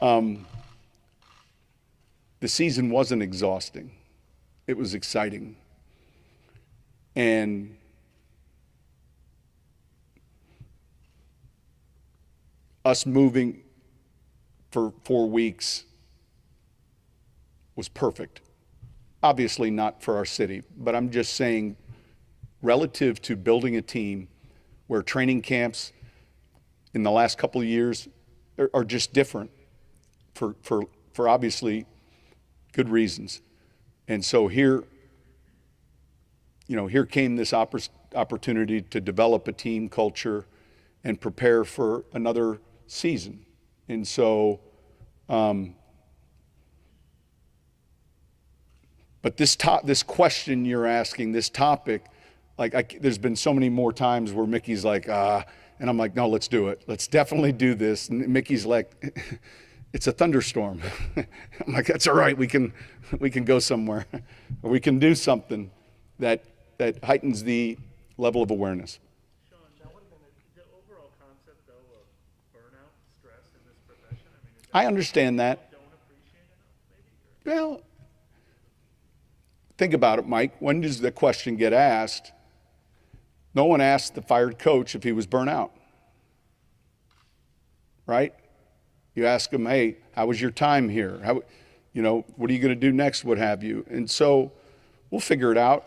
The season wasn't exhausting. It was exciting. And us moving for 4 weeks was perfect. Obviously not for our city, but I'm just saying relative to building a team where training camps in the last couple of years are just different for obviously good reasons. And so here came this opportunity to develop a team culture and prepare for another season. And so, but this question you're asking, this topic, there's been so many more times where Mickey's like, and I'm like, no, let's do it. Let's definitely do this. And Mickey's like, it's a thunderstorm. I'm like, that's all right. We can go somewhere. Or we can do something that heightens the level of awareness. Sean, that would have been the overall concept, though, of burnout, stress in this profession. I mean, is that I understand that. don't appreciate enough, maybe? Well, think about it, Mike. When does the question get asked? No one asked the fired coach if he was burnt out, right? You ask him, hey, how was your time here? What are you going to do next? What have you? And so we'll figure it out.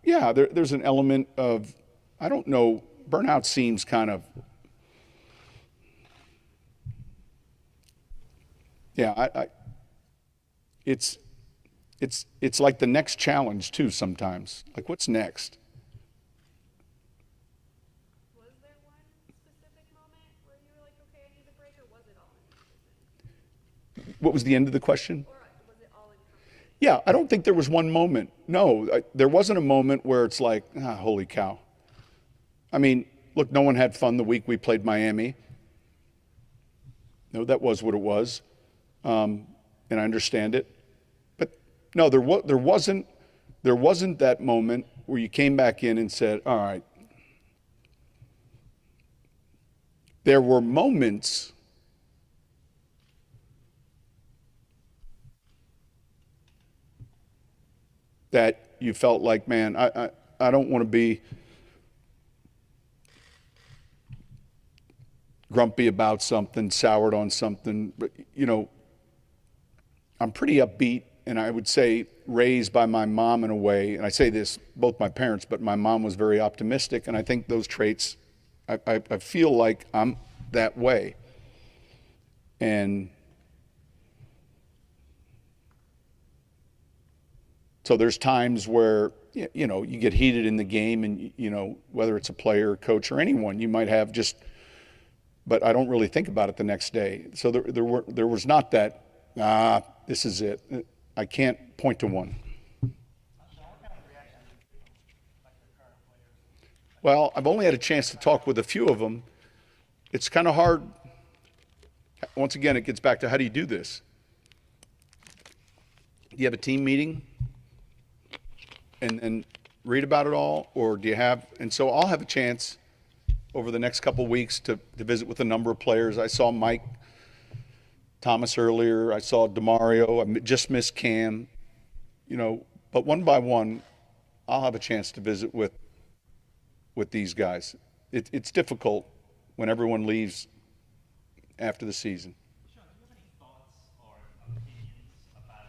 Yeah, there's an element of, I don't know, burnout seems kind of, yeah, it's like the next challenge too sometimes. Like, what's next? Was there one specific moment where you were like, okay, I need a break, or was it all in the season? What was the end of the question? Or was it all encompassing? Yeah, I don't think there was one moment. No, there wasn't a moment where it's like, holy cow. I mean, look, no one had fun the week we played Miami. No, that was what it was. And I understand it. But no, there wasn't that moment where you came back in and said, all right. There were moments that you felt like, man, I don't want to be grumpy about something, soured on something, but I'm pretty upbeat, and I would say raised by my mom in a way, and I say this, both my parents, but my mom was very optimistic, and I think those traits, I feel like I'm that way. And so there's times where, you get heated in the game, and, whether it's a player, coach, or anyone, you might have just, but I don't really think about it the next day. So there was not that, this is it. I can't point to one. Well, I've only had a chance to talk with a few of them. It's kind of hard. Once again, it gets back to how do you do this? Do you have a team meeting and read about it all? Or do you have, and so I'll have a chance over the next couple of weeks to visit with a number of players. I saw Mike Thomas earlier. I saw DeMario. I just missed Cam. But one by one, I'll have a chance to visit with these guys. It's difficult when everyone leaves after the season. Sean, do you have any thoughts or opinions about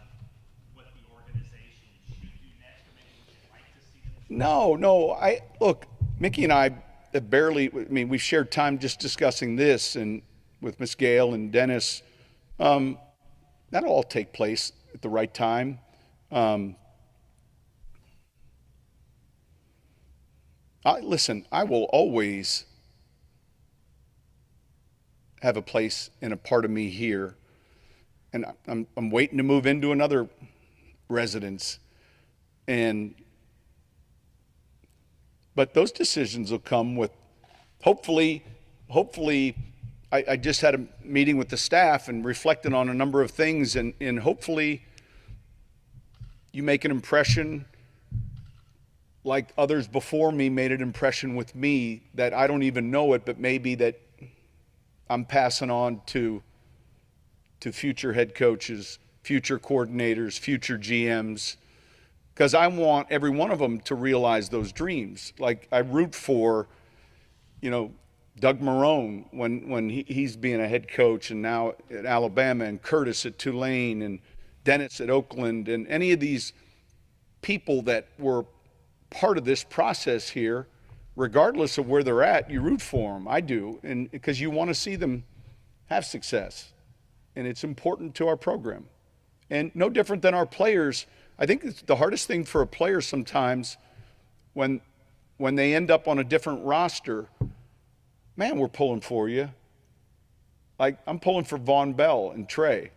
what the organization should do next, or maybe what you'd like to see them do? No. Look, Mickey and I have barely, we've shared time just discussing this, and with Miss Gale and Dennis, that'll all take place at the right time. Listen, I will always have a place and a part of me here, and I'm waiting to move into another residence, but those decisions will come with, hopefully, I just had a meeting with the staff and reflected on a number of things, and hopefully you make an impression like others before me made an impression with me that I don't even know it, but maybe that I'm passing on to to future head coaches, future coordinators, future GMs, because I want every one of them to realize those dreams. Like I root for, Doug Marrone when he's being a head coach, and now at Alabama, and Curtis at Tulane, and Dennis at Oakland, and any of these people that were part of this process here, regardless of where they're at, you root for them. I do, and because you want to see them have success, and it's important to our program. And no different than our players. I think it's the hardest thing for a player sometimes when they end up on a different roster. Man, we're pulling for you. Like I'm pulling for Von Bell and Trey.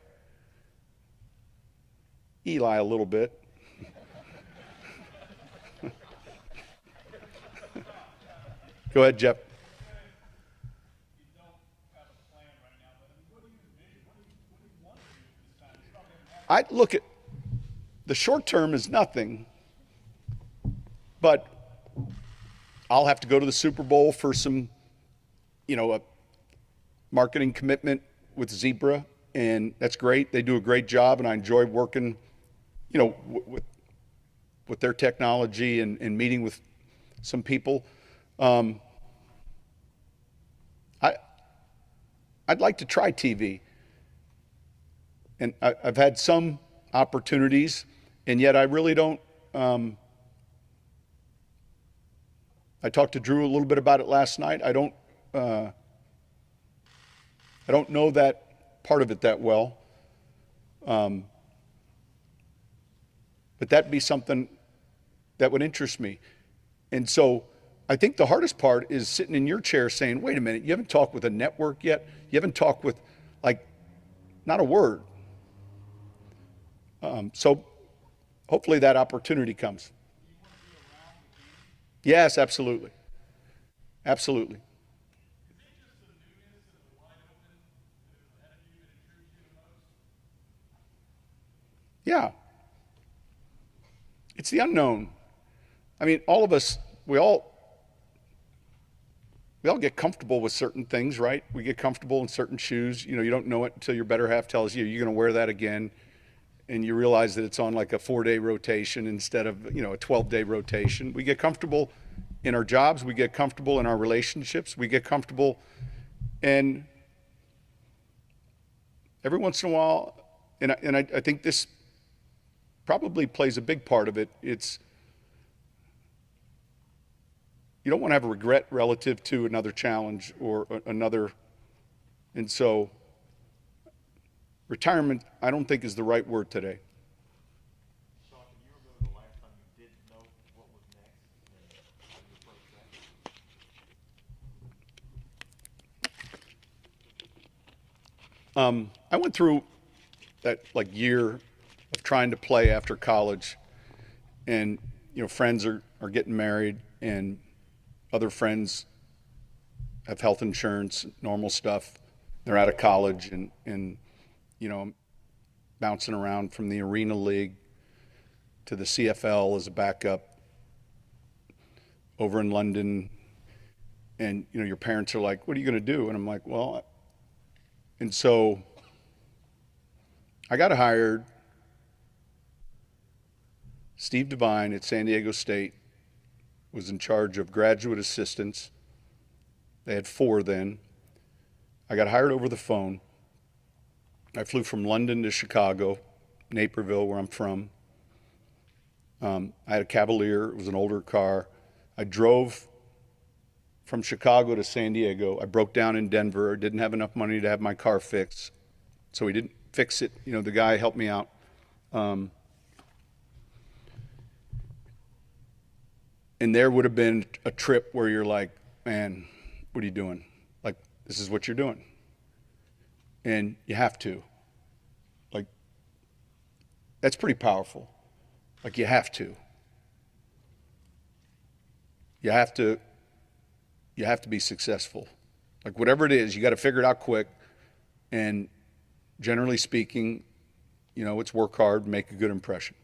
Eli a little bit. Go ahead, Jeff. I look at the short term is nothing, but I'll have to go to the Super Bowl for some, a marketing commitment with Zebra, and that's great. They do a great job, and I enjoy working, with their technology and meeting with some people. I'd like to try TV. And I've had some opportunities, and yet I really don't. I talked to Drew a little bit about it last night. I don't know that part of it that well. But that'd be something that would interest me. And so I think the hardest part is sitting in your chair saying, wait a minute, you haven't talked with a network yet? You haven't talked with, not a word. So hopefully that opportunity comes. Yes, absolutely. Absolutely. Yeah. It's the unknown. I mean, all of us, we all get comfortable with certain things, right? We get comfortable in certain shoes. You don't know it until your better half tells you you're going to wear that again. And you realize that it's on like a 4-day rotation instead of, a 12-day rotation. We get comfortable in our jobs. We get comfortable in our relationships. We get comfortable. And every once in a while, and I think this probably plays a big part of it, it's you don't want to have a regret relative to another challenge or another. And so retirement, I don't think is the right word today. Sean, can you remember the last time you didn't know what was next and how you approached that? I went through that year of trying to play after college, and friends are getting married, and other friends have health insurance, normal stuff. They're out of college, and I'm bouncing around from the Arena League to the CFL as a backup over in London. And, your parents are like, what are you going to do? And I'm like, well, and so I got hired. Steve Devine at San Diego State was in charge of graduate assistants. They had 4 then. I got hired over the phone. I flew from London to Chicago, Naperville, where I'm from. I had a Cavalier. It was an older car. I drove from Chicago to San Diego. I broke down in Denver. I didn't have enough money to have my car fixed, so he didn't fix it. The guy helped me out. And there would have been a trip where you're like, man, what are you doing? This is what you're doing. And you have to. That's pretty powerful. You have to. You have to be successful. Whatever it is, you got to figure it out quick. And generally speaking, it's work hard, make a good impression.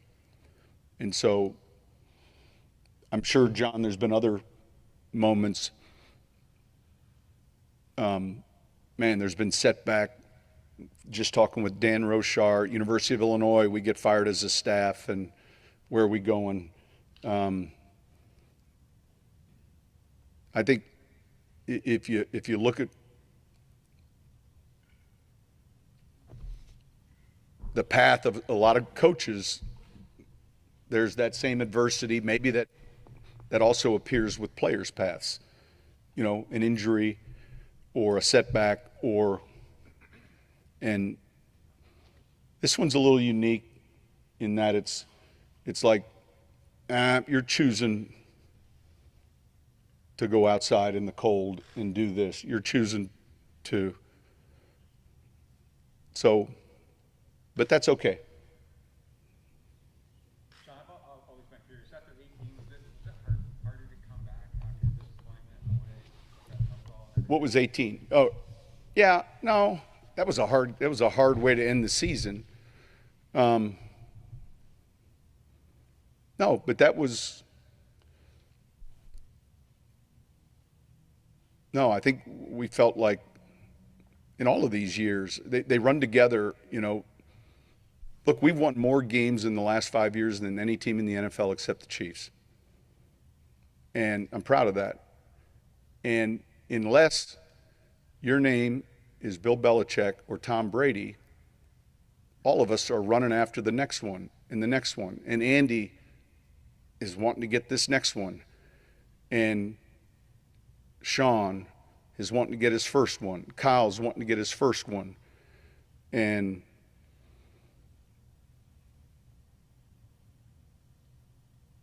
And so I'm sure, John, there's been other moments. There's been setback just talking with Dan Rochar, University of Illinois, we get fired as a staff, and where are we going? I think if you look at the path of a lot of coaches, there's that same adversity, maybe that also appears with players' paths. You know, an injury or a setback, and this one's a little unique in that it's like you're choosing to go outside in the cold and do this. You're choosing to. So, but that's okay. John, I've always been curious. After 18, was it harder to come back after disappointment in a way? That football? What was 18? Oh, yeah, no, that was a hard way to end the season. No, but that was. No, I think we felt like in all of these years, they run together, you know. Look, we've won more games in the last 5 years than any team in the NFL except the Chiefs. And I'm proud of that. And unless your name is Bill Belichick or Tom Brady, all of us are running after the next one and the next one. And Andy is wanting to get this next one. And Sean is wanting to get his first one. Kyle's wanting to get his first one. And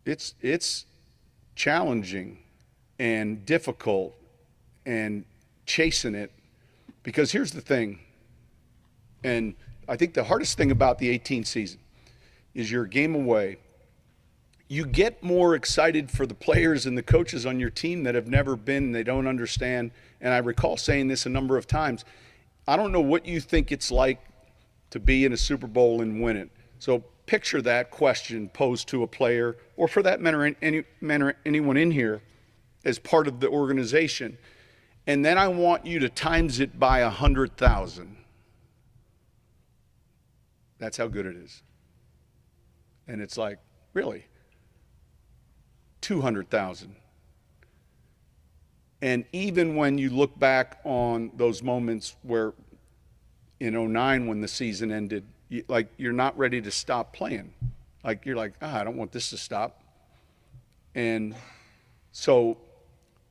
it's challenging and difficult and chasing it, because here's the thing, and I think the hardest thing about the 18 season is you're a game away. You get more excited for the players and the coaches on your team that have never been, they don't understand. And I recall saying this a number of times. I don't know what you think it's like to be in a Super Bowl and win it. So picture that question posed to a player, or for that matter, anyone in here as part of the organization. And then I want you to times it by 100,000. That's how good it is. And it's like, really? 200,000. And even when you look back on those moments where in 09 when the season ended, you're not ready to stop playing. Like you're like, I don't want this to stop. And so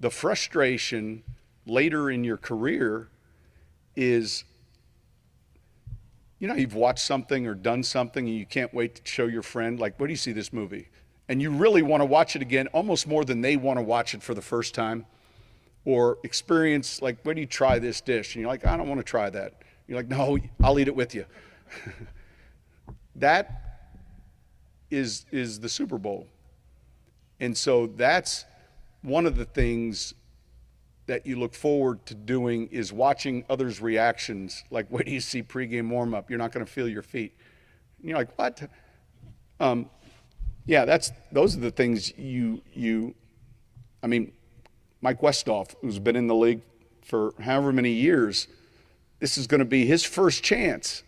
the frustration later in your career is, you know, you've watched something or done something and you can't wait to show your friend, like, where do you see this movie? And you really want to watch it again, almost more than they want to watch it for the first time. Or experience, like, where do you try this dish? And you're like, I don't want to try that. You're like, no, I'll eat it with you. That is the Super Bowl. And so that's one of the things that you look forward to doing, is watching others' reactions. Like, where do you see pregame warm-up? You're not going to feel your feet. And you're like, what? Yeah, those are the things I mean, Mike Westhoff, who's been in the league for however many years, this is going to be his first chance.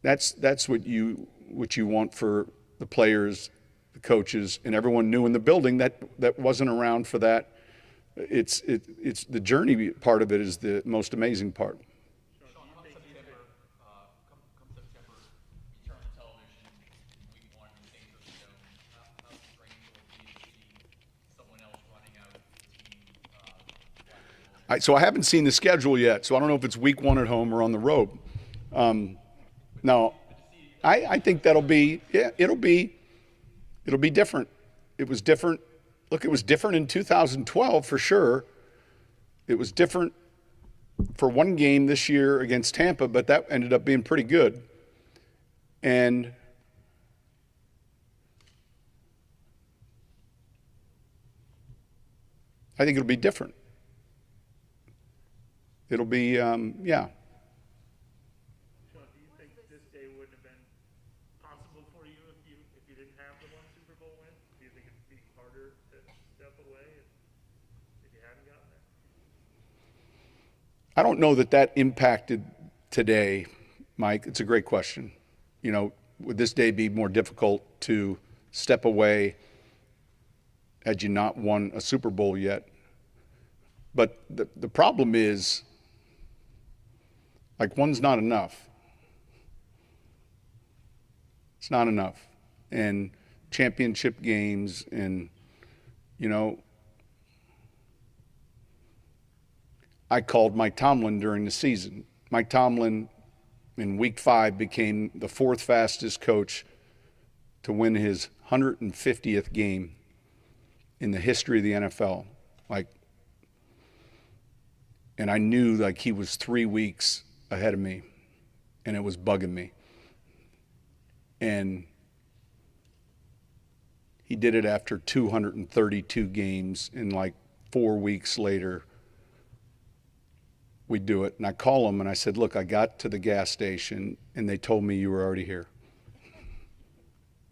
That's what you want for the players, the coaches, and everyone new in the building that wasn't around for that. It's the journey part of it is the most amazing part. Sean, come September, you turn on the television in week 1 and things are shown. How strange will it be to see someone else running out of the team? So I haven't seen the schedule yet, so I don't know if it's week 1 at home or on the road. No, I think that'll be, yeah, it'll be different. It was different. Look, it was different in 2012 for sure. It was different for one game this year against Tampa, but that ended up being pretty good. And I think it'll be different. It'll be, yeah. Sean, do you think this day wouldn't have been possible for you if you didn't have the one Super Bowl win? Do you think it'd be harder to step away if you hadn't gotten I don't know that that impacted today, Mike. It's a great question. You know, would this day be more difficult to step away had you not won a Super Bowl yet? But the problem is, like, one's not enough. It's not enough. And championship games and, you know, I called Mike Tomlin during the season. Mike Tomlin in week 5 became the 4th fastest coach to win his 150th game in the history of the NFL. Like, and I knew like he was 3 weeks ahead of me, and it was bugging me. And he did it after 232 games, and like 4 weeks later, we do it. And I call him and I said, look, I got to the gas station and they told me you were already here.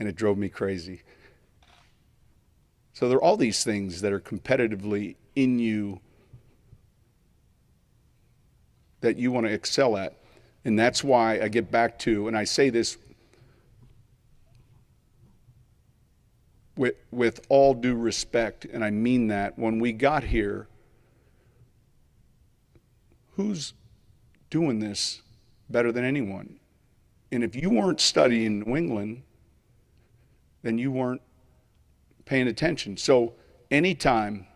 And it drove me crazy. So there are all these things that are competitively in you that you want to excel at. And that's why I get back to, and I say this with all due respect, and I mean that, when we got here, who's doing this better than anyone? And if you weren't studying New England, then you weren't paying attention. So anytime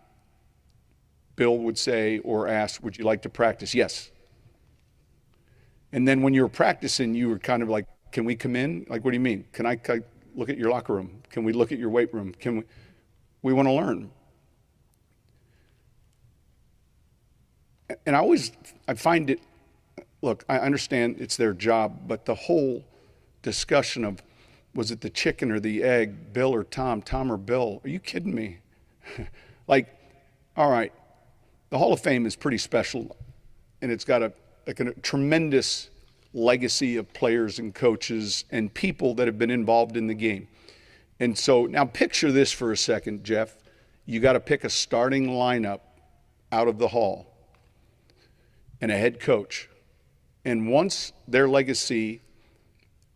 Bill would say or ask, would you like to practice? Yes. And then when you were practicing, you were kind of like, can we come in? Like, what do you mean? Can I look at your locker room? Can we look at your weight room? We want to learn. And I find it, look, I understand it's their job, but the whole discussion of, was it the chicken or the egg, Bill or Tom or Bill? Are you kidding me? Like, all right, the Hall of Fame is pretty special, and it's got a tremendous legacy of players and coaches and people that have been involved in the game. And so now picture this for a second, Jeff. You got to pick a starting lineup out of the Hall and a head coach. And once their legacy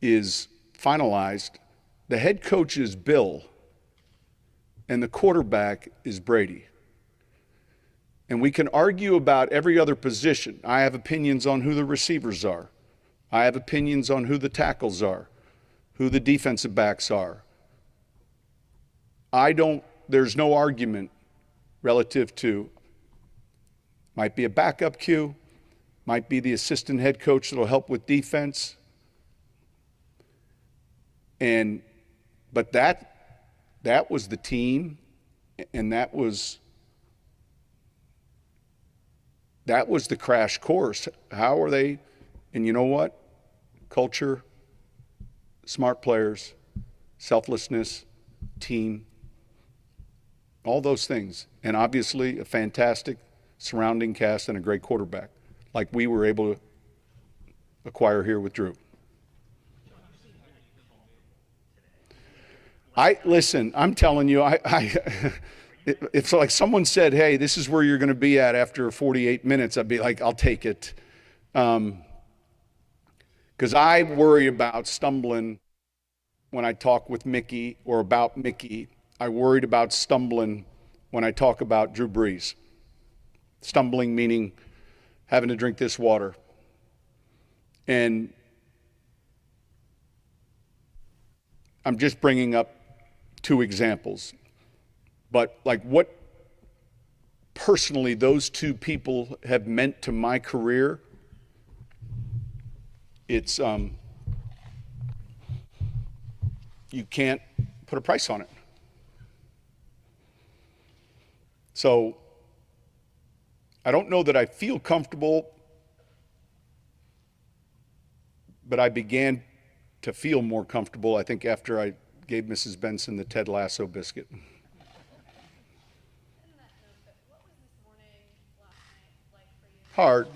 is finalized, the head coach is Bill and the quarterback is Brady. And we can argue about every other position. I have opinions on who the receivers are. I have opinions on who the tackles are, who the defensive backs are. There's no argument relative to, might be a backup Q, might be the assistant head coach that'll help with defense. But that was the team, and that was the crash course. How are they? And you know what? Culture, smart players, selflessness, team, all those things. And obviously a fantastic surrounding cast and a great quarterback, like we were able to acquire here with Drew. Listen, I'm telling you, if like someone said, hey, this is where you're going to be at after 48 minutes, I'd be like, I'll take it. Because I worry about stumbling when I talk with Mickey or about Mickey. I worried about stumbling when I talk about Drew Brees. Stumbling meaning having to drink this water. And I'm just bringing up 2 examples. But like what personally those 2 people have meant to my career, it's you can't put a price on it. So I don't know that I feel comfortable, but I began to feel more comfortable, I think, after I gave Mrs. Benson the Ted Lasso biscuit. In that note, but what was this morning, last night like for you? Hard.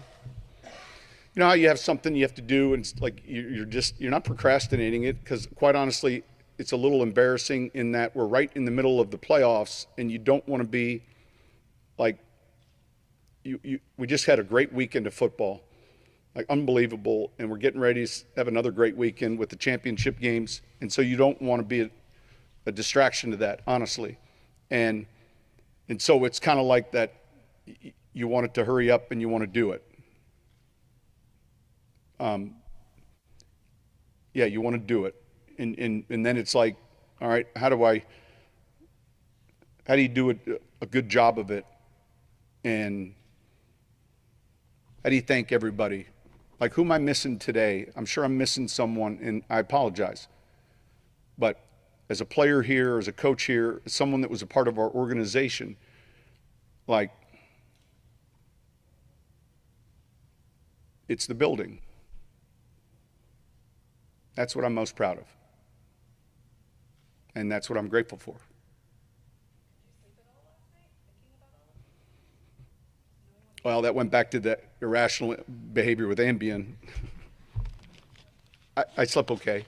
You know how you have something you have to do and it's like you're not procrastinating it, because quite honestly, it's a little embarrassing in that we're right in the middle of the playoffs and you don't want to be like we just had a great weekend of football, like unbelievable, and we're getting ready to have another great weekend with the championship games, and so you don't want to be a distraction to that, honestly, and so it's kind of like that. You want it to hurry up and you want to do it. Yeah, you want to do it, and then it's like, all right, how do you do a good job of it, and how do you thank everybody? Like, who am I missing today? I'm sure I'm missing someone, and I apologize. But as a player here, as a coach here, as someone that was a part of our organization, like, it's the building. That's what I'm most proud of. And that's what I'm grateful for. Well, that went back to the irrational behavior with Ambien. I slept okay.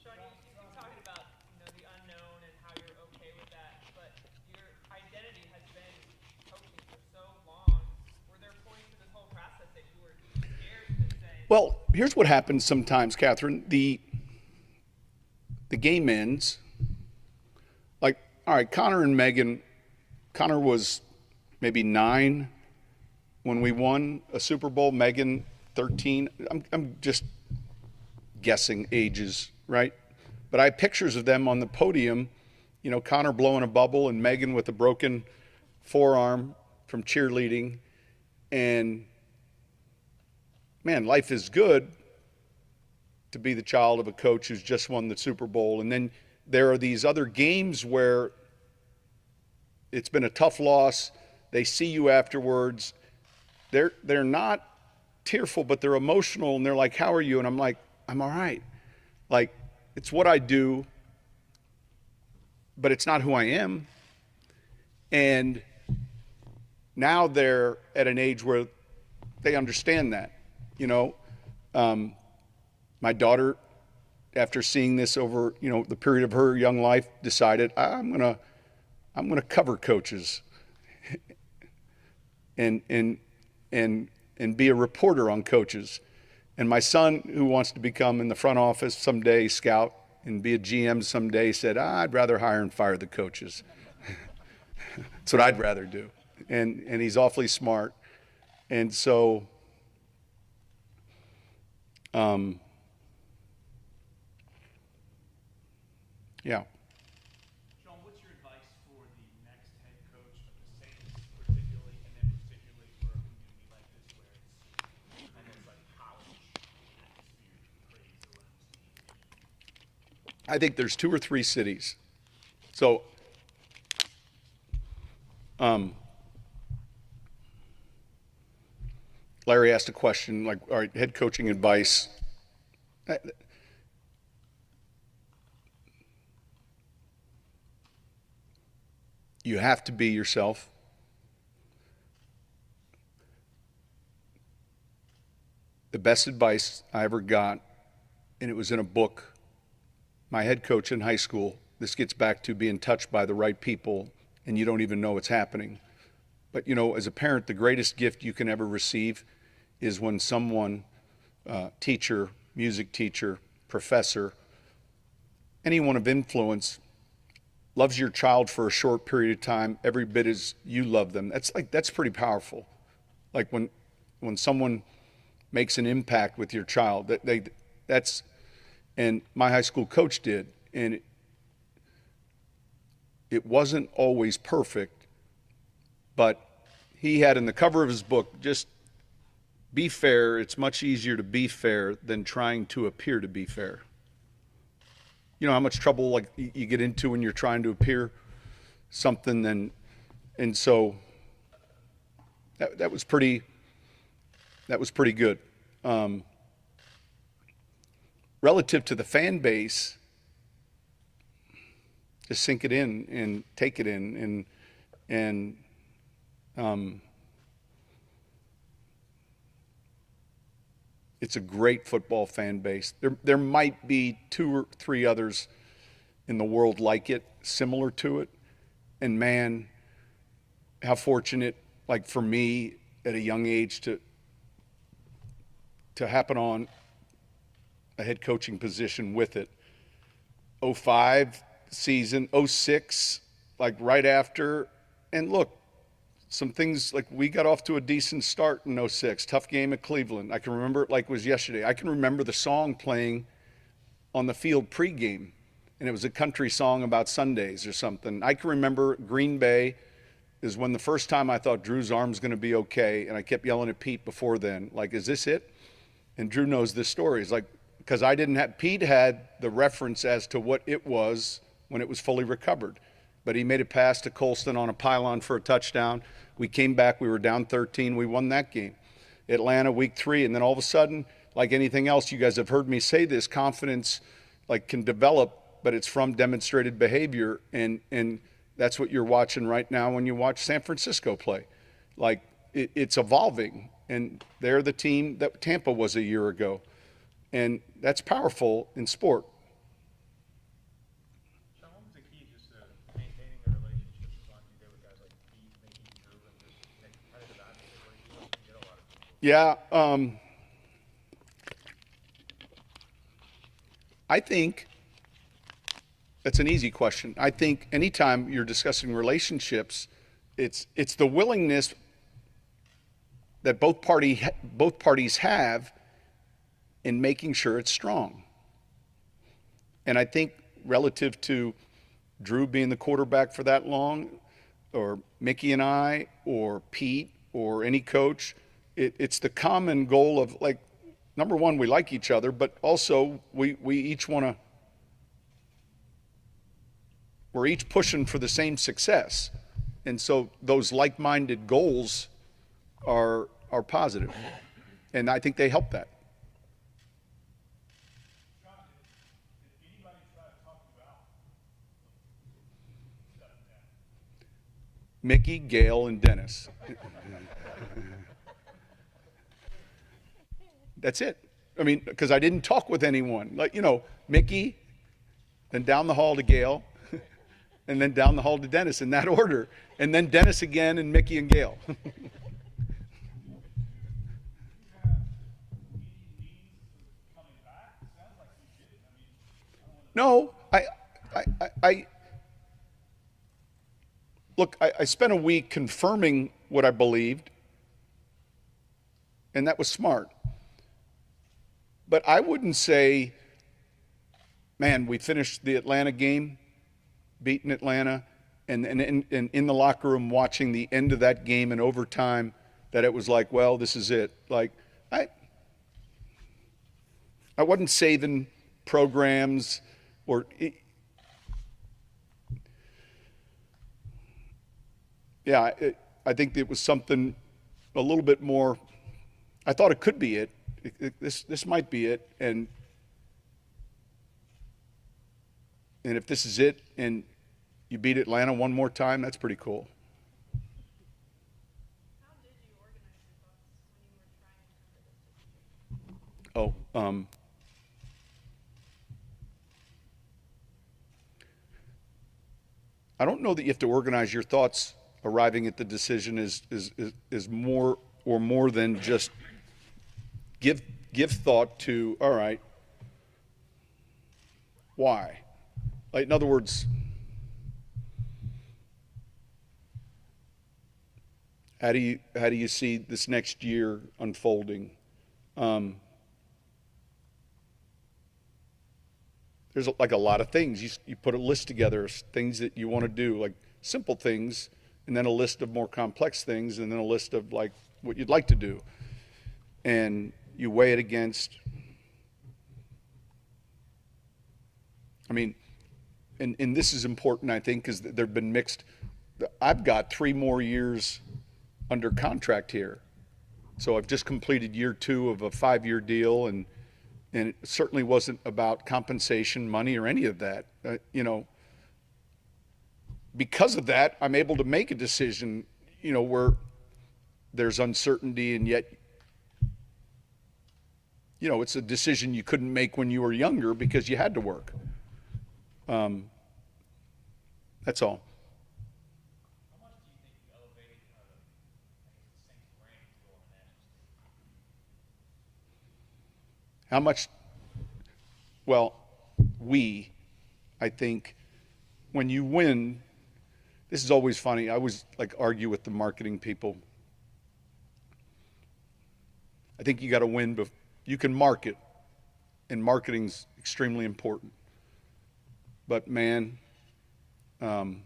Sean, you've been talking about, the unknown and how you're okay with that, but your identity has been coaching for so long. Were there points in this whole process that you were scared to say? Well, here's what happens sometimes, Catherine. The game ends. Like, all right, Connor and Megan. Connor was maybe 9 when we won a Super Bowl. Megan, 13. I'm just guessing ages, right? But I have pictures of them on the podium. Connor blowing a bubble and Megan with a broken forearm from cheerleading. And man, life is good to be the child of a coach who's just won the Super Bowl. And then there are these other games where it's been a tough loss. They see you afterwards. They're not tearful, but they're emotional, and they're like, how are you? And I'm like, I'm all right. Like, it's what I do, but it's not who I am. And now they're at an age where they understand that. My daughter, after seeing this over, the period of her young life, decided I'm gonna cover coaches and be a reporter on coaches. And my son, who wants to become in the front office someday, scout, and be a GM someday, said, I'd rather hire and fire the coaches. That's what I'd rather do. And he's awfully smart. And so, yeah. Sean, what's your advice for the next head coach of the Saints, particularly, and then particularly for a community like this where it's almost like college atmosphere, crazy around the team? I think there's 2 or 3 cities. So, Larry asked a question like, all right, head coaching advice. You have to be yourself. The best advice I ever got, and it was in a book, my head coach in high school. This gets back to being touched by the right people, and you don't even know it's happening. But, as a parent, the greatest gift you can ever receive is when someone, teacher, music teacher, professor, anyone of influence, loves your child for a short period of time, every bit as you love them. That's pretty powerful. Like when someone makes an impact with your child, and my high school coach did, and it wasn't always perfect, but he had in the cover of his book, just be fair. It's much easier to be fair than trying to appear to be fair. You know how much trouble like you get into when you're trying to appear something, and so that was pretty good. Relative to the fan base, just sink it in and take it in, and it's a great football fan base. There might be 2 or 3 others in the world like it, similar to it. And man, how fortunate like for me at a young age to happen on a head coaching position with it. 05 season, 06, like right after. And look, some things, like we got off to a decent start in 06. Tough game at Cleveland. I can remember it like it was yesterday. I can remember the song playing on the field pregame, and it was a country song about Sundays or something. I can remember Green Bay is when the first time I thought Drew's arm's going to be okay, and I kept yelling at Pete before then, like, is this it? And Drew knows this story. It's like, because I didn't have, Pete had the reference as to what it was when it was fully recovered. But he made a pass to Colston on a pylon for a touchdown. We came back, we were down 13, we won that game. Atlanta week 3, and then all of a sudden, like anything else, you guys have heard me say this, confidence like can develop, but it's from demonstrated behavior, and that's what you're watching right now when you watch San Francisco play. Like it's evolving, and they're the team that Tampa was a year ago, and that's powerful in sport. Sean, what was the key just to maintaining the relationships as long as you did with guys like Pete, Mickey, Drew, and just make competitive atmosphere where you don't get a lot of people? Yeah, I think that's an easy question. I think anytime you're discussing relationships, it's the willingness that both parties have in making sure it's strong. And I think relative to Drew being the quarterback for that long, or Mickey and I, or Pete, or any coach, it's the common goal of, like, number one, we like each other, but also we each want to, we're each pushing for the same success. And so those like-minded goals are positive. And I think they help that. Mickey, Gail, and Dennis. That's it. I mean, because I didn't talk with anyone. Like, you know, Mickey, then down the hall to Gail, and then down the hall to Dennis in that order. And then Dennis again, and Mickey and Gail. No, look, I spent a week confirming what I believed, and that was smart. But I wouldn't say, man, we finished the Atlanta game, beating Atlanta, and in the locker room watching the end of that game in overtime, that it was like, well, this is it. Like, I wasn't saving programs or yeah, I think it was something a little bit more. I thought it could be it. This might be it, and if this is it, and you beat Atlanta one more time, that's pretty cool. How did you organize your thoughts when you were trying to come to this decision? I don't know that you have to organize your thoughts. Arriving at the decision is more than just give thought to, all right, why? Like, in other words, how do you see this next year unfolding? There's like a lot of things. You put a list together, things that you want to do, like simple things, and then a list of more complex things, and then a list of like what you'd like to do. And you weigh it against, I mean, and this is important, I think, because there have been mixed. I've got 3 more years under contract here. So I've just completed year 2 of a 5-year deal, and it certainly wasn't about compensation, money, or any of that. You know, because of that, I'm able to make a decision, you know, where there's uncertainty, and yet, you know, it's a decision you couldn't make when you were younger because you had to work. That's all. How much do you think you elevated How much, well, I think, when you win, this is always funny. I always like argue with the marketing people. I think you got to win, but you can market, and marketing's extremely important. But man, the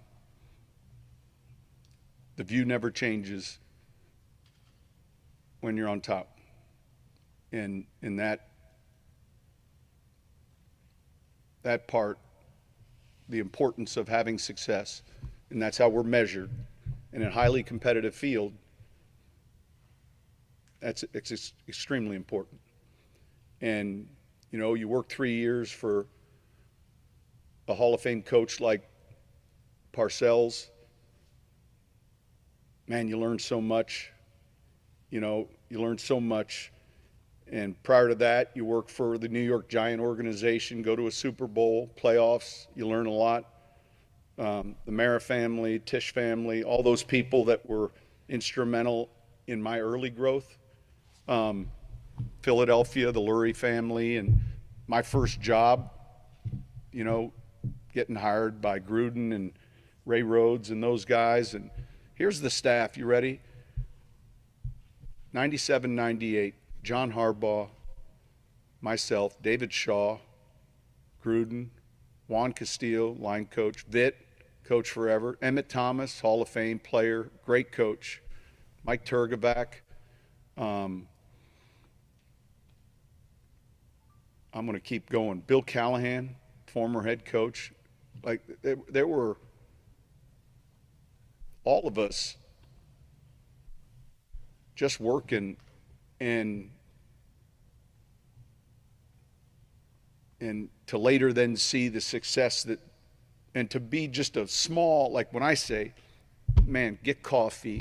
view never changes when you're on top. And in that part, the importance of having success, and that's how we're measured in a highly competitive field. It's extremely important. And you know, you work 3 years for a Hall of Fame coach like Parcells. Man, you learn so much. You know, you learn so much. And prior to that, you work for the New York Giant organization, go to a Super Bowl, playoffs, you learn a lot. The Mara family, Tisch family, all those people that were instrumental in my early growth. Philadelphia, the Lurie family, and my first job, you know, getting hired by Gruden and Ray Rhodes and those guys. And here's the staff. You ready? 97, 98. John Harbaugh, myself, David Shaw, Gruden, Juan Castillo, line coach, Vitt, coach forever, Emmett Thomas, Hall of Fame player, great coach, Mike Turgevac. I'm going to keep going. Bill Callahan, former head coach. Like, there were all of us just working and to later then see the success that, and to be just a small, like when I say, man, get coffee,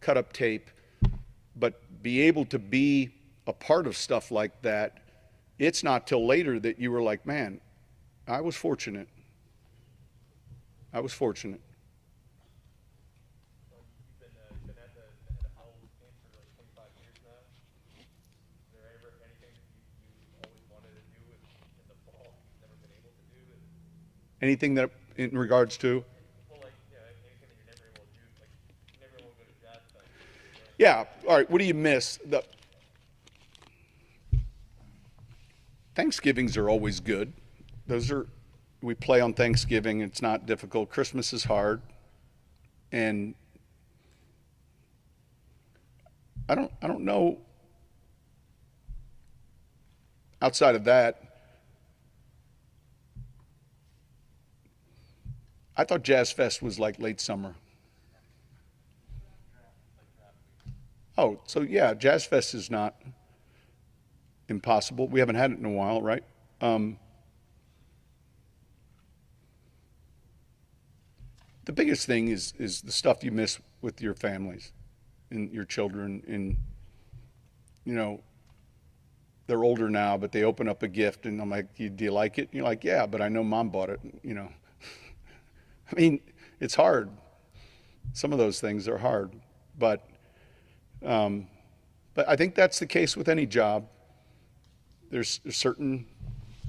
cut up tape, but be able to be a part of stuff like that, it's not till later that you were like, man, I was fortunate. I was fortunate. You've been at the Howell game for like 25 years now. Is there ever anything that you always wanted to do in the fall you've never been able to do? Anything that in regards to? Well, like, yeah, anything that you're never able to do, like, you're never able to go to Jazz Fest. Yeah. All right. What do you miss? Thanksgivings are always good. We play on Thanksgiving. It's not difficult. Christmas is hard. And I don't know. Outside of that, I thought Jazz Fest was like late summer. Oh, so yeah, Jazz Fest is not impossible. We haven't had it in a while, right? The biggest thing is the stuff you miss with your families and your children. And, you know, they're older now, but they open up a gift and I'm like, do you like it? And you're like, yeah, but I know mom bought it, you know. I mean, it's hard. Some of those things are hard, but I think that's the case with any job. There's certain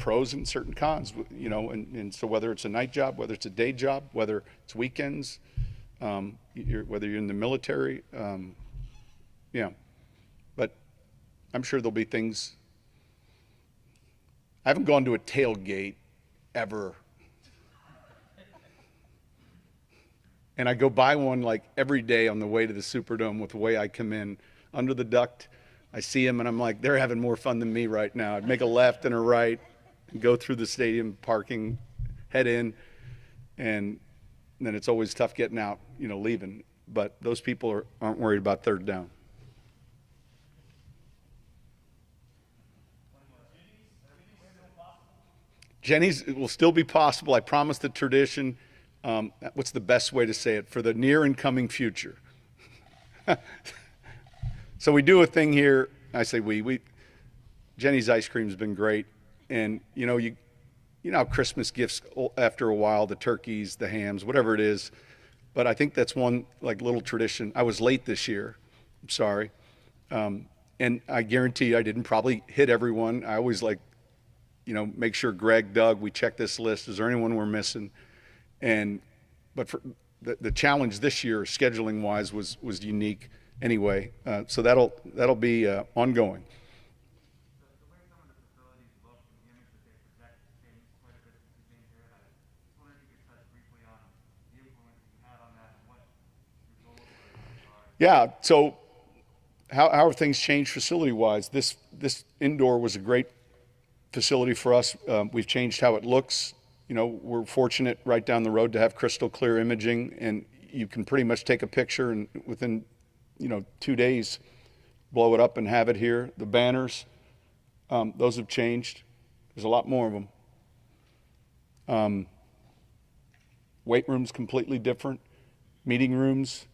pros and certain cons, you know, and so whether it's a night job, whether it's a day job, whether it's weekends, whether you're in the military, yeah. But I'm sure there'll be things. I haven't gone to a tailgate ever. And I go by one like every day on the way to the Superdome with the way I come in under the duct. I see them and I'm like, they're having more fun than me right now. I'd make a left and a right and go through the stadium parking, head in, and then it's always tough getting out, you know, leaving. But those people aren't worried about third down. Jenny's will still be possible. I promise the tradition. What's the best way to say it? For the near and coming future. So we do a thing here. I say we. Jenny's ice cream's been great, and you know how Christmas gifts after a while, the turkeys, the hams, whatever it is. But I think that's one like little tradition. I was late this year. I'm sorry, and And I guarantee you I didn't probably hit everyone. I always like, make sure Greg, Doug, we check this list. Is there anyone we're missing? But for the challenge this year, scheduling wise, was unique anyway. So that'll be ongoing. The way some of the facilities look and the image that they project has changed quite a bit since you've been here. I just wondered if you could touch briefly on the influence that you had on that and what your goals were in that regard. Yeah. So how have things changed facility wise? This indoor was a great facility for us. We've changed how it looks. We're fortunate right down the road to have crystal clear imaging, and you can pretty much take a picture and within 2 days blow it up and have it here. The banners, those have changed. There's a lot more of them. Weight rooms completely different. Meeting rooms,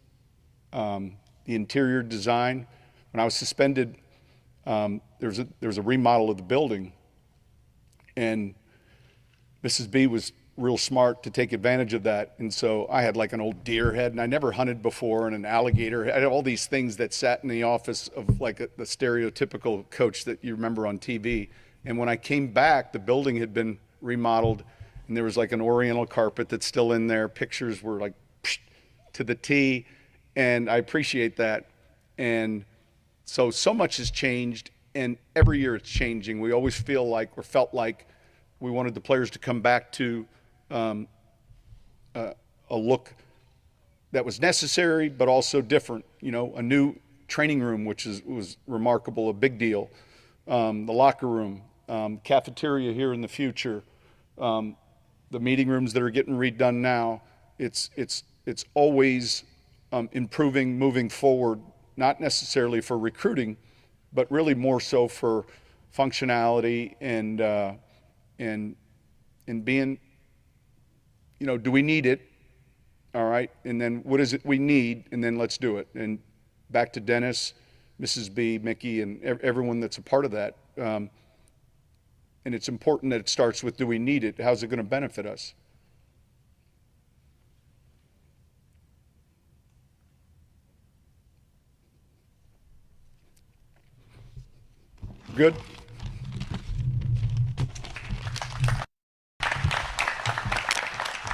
the interior design. When I was suspended, there was a remodel of the building, and Mrs. B was real smart to take advantage of that. And so I had like an old deer head, and I never hunted before, and an alligator. I had all these things that sat in the office of like the stereotypical coach that you remember on TV. And when I came back, the building had been remodeled, and there was like an oriental carpet that's still in there. Pictures were like to the T, and I appreciate that. And so much has changed, and every year it's changing. We always feel like, or felt like, we wanted the players to come back to a look that was necessary, but also different. A new training room, which was remarkable, a big deal. The locker room, cafeteria here in the future, the meeting rooms that are getting redone now. It's always improving, moving forward, not necessarily for recruiting, but really more so for functionality and being, do we need it? All right. And then what is it we need? And then let's do it. And back to Dennis, Mrs. B, Mickey, and everyone that's a part of that. And it's important that it starts with, do we need it? How's it going to benefit us? Good?